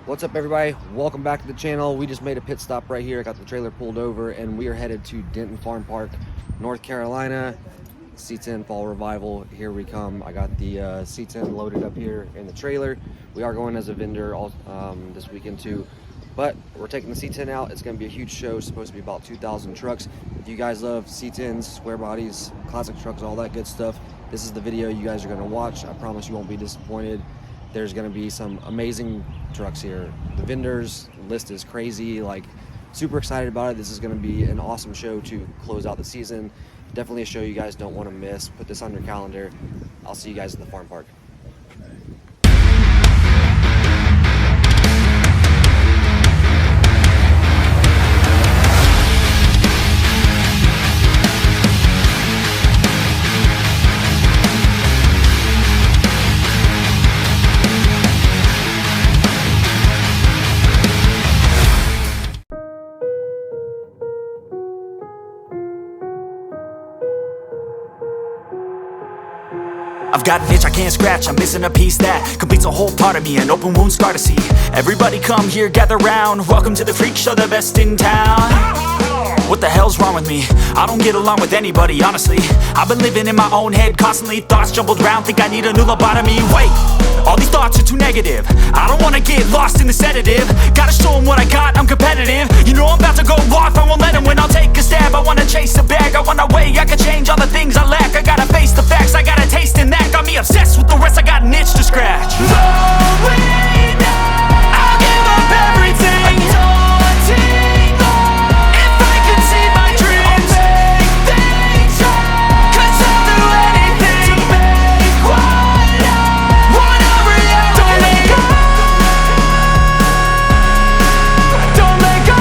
What's up, everybody? Welcome back to the channel. We just made a pit stop right here. I got the trailer pulled over and we are headed to Denton Farm Park, North Carolina. C10 Fall Revival, here we come. I got the C10 loaded up here in the trailer. We are going as a vendor this weekend too, but we're taking the C10 out. It's going to be a huge show. It's supposed to be about 2,000 trucks. If you guys love C10s, square bodies, classic trucks, all that good stuff, this is the video you guys are going to watch. I promise you won't be disappointed. There's going to be some amazing trucks here. The vendors list is crazy, like super excited about it. This is going to be an awesome show to close out the season. Definitely a show you guys don't want to miss. Put this on your calendar. I'll see you guys at the farm park. I've got an itch I can't scratch, I'm missing a piece that completes a whole part of me, an open wound scar to see. Everybody come here, gather round, welcome to the freak show, the best in town. What the hell's wrong with me? I don't get along with anybody, honestly. I've been living in my own head constantly, thoughts jumbled round, think I need a new lobotomy. Wait, all these thoughts are too negative. I don't wanna get lost in the sedative. Gotta show them what I got, I'm competitive. You know I'm about to go off, I won't let them win, I'll take a stab. I wanna chase a bag, I wanna weigh, I can change all the things I lack. I gotta face the facts, I got a taste in that. Got me obsessed with the rest, I got an itch to scratch. Going now, I'll give up everything. Daunting all, if I could see my dreams, I'll make things right. 'Cause I'll do anything to make what I want a reality. Don't let go, don't let go.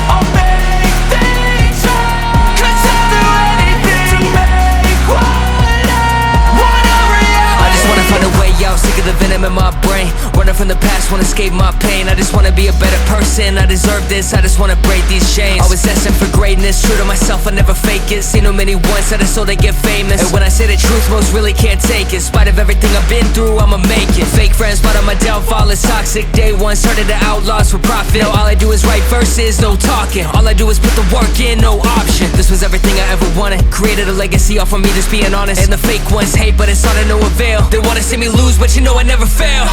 I'll make things right. 'Cause I'll do anything to make what I want a reality. I just wanna find a way out, sick of the venom in my brain. Running from the past, wanna escape my pain. I just wanna be a better person, I deserve this. I just wanna break these chains. Always asking for greatness, true to myself, I never fake it. Seen too many once, I just so they get famous. And when I say the truth, most really can't take it. In spite of everything I've been through, I'ma make it. Fake friends, but on my downfall is toxic. Day one, started the outlaws for profit. Now all I do is write verses, no talking. All I do is put the work in, no option. This was everything I ever wanted. Created a legacy off of me just being honest. And the fake ones hate, but it's all to no avail. They wanna see me lose, but you know I never fail.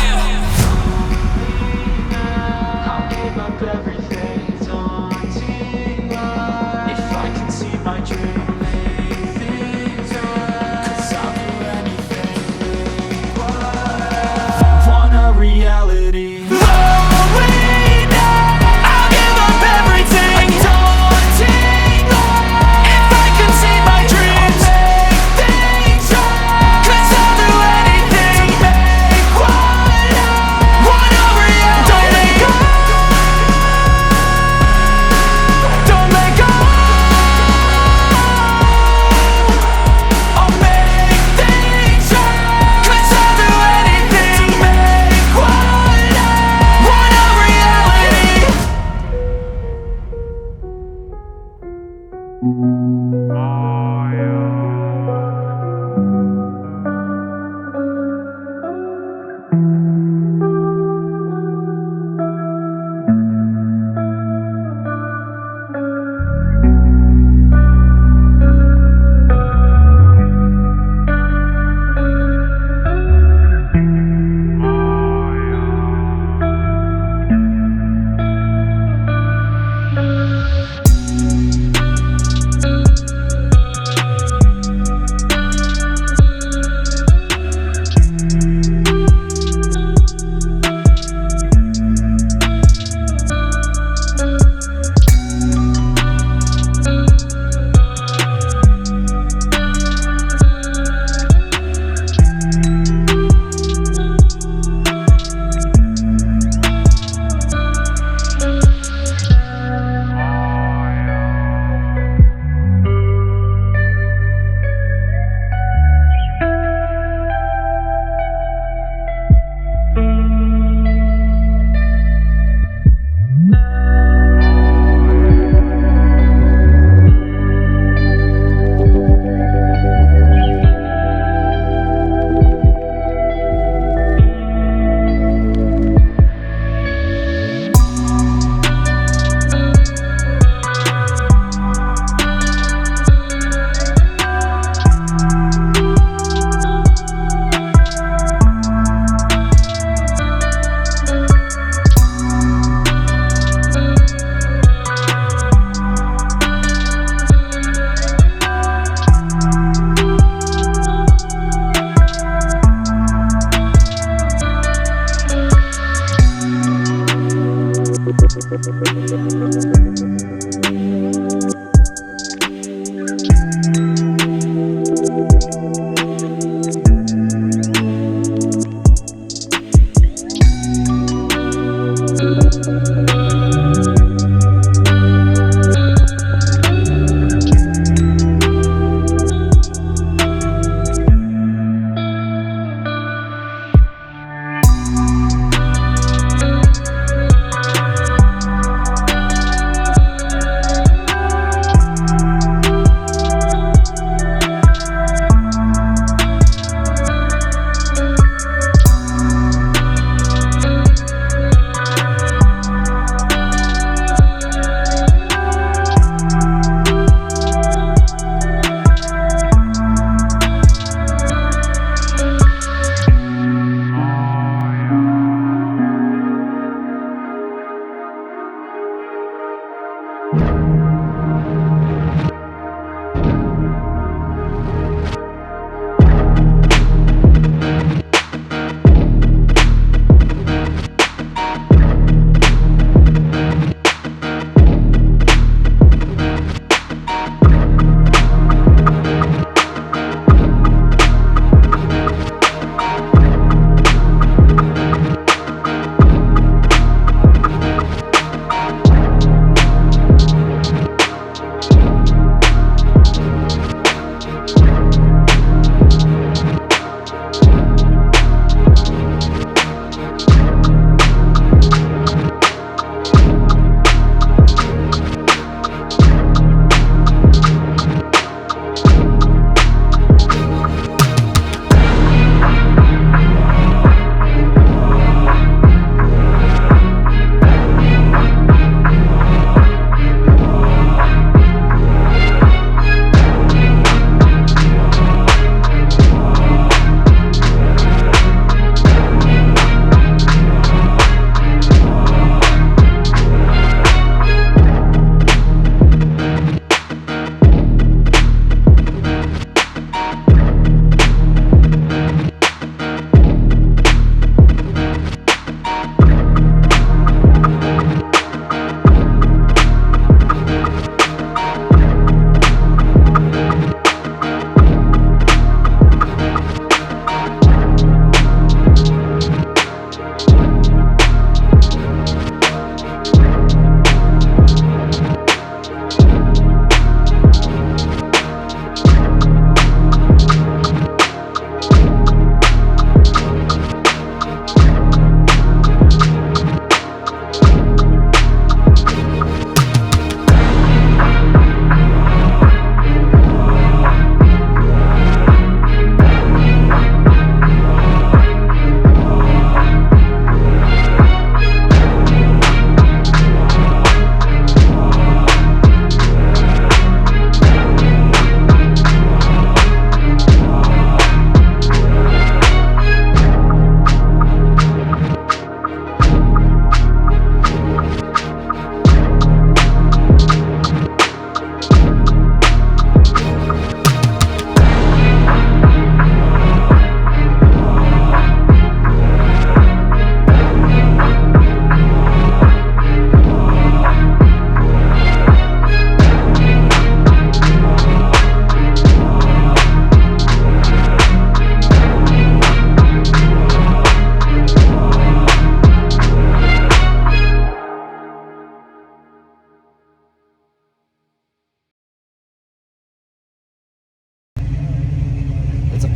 I'll give up everything, daunting life. If I can see my dream, make things right. 'Cause I'll do anything, what I want a reality. Going now, I'll give up everything, daunting life. If I can see my dreams, I'll make things right. 'Cause I'll do anything to make what I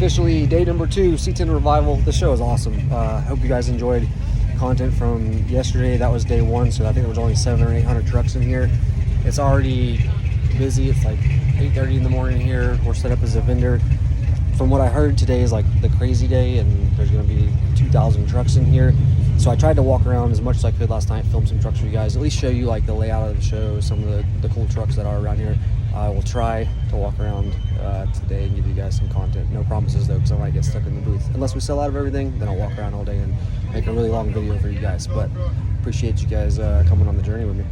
officially day number 2, C10 Revival. The show is awesome. Hope you guys enjoyed content from yesterday. That was day 1, so I think there was only 700 or 800 trucks in here. It's already busy. It's like 8:30 in the morning here. We're set up as a vendor. From what I heard, today is like the crazy day, and there's going to be 2,000 trucks in here. So I tried to walk around as much as I could last night, film some trucks for you guys, at least show you like the layout of the show, some of the cool trucks that are around here. I will try to walk around today and give you guys some content. No promises though, because I might get stuck in the booth. Unless we sell out of everything, then I'll walk around all day and make a really long video for you guys. But appreciate you guys coming on the journey with me.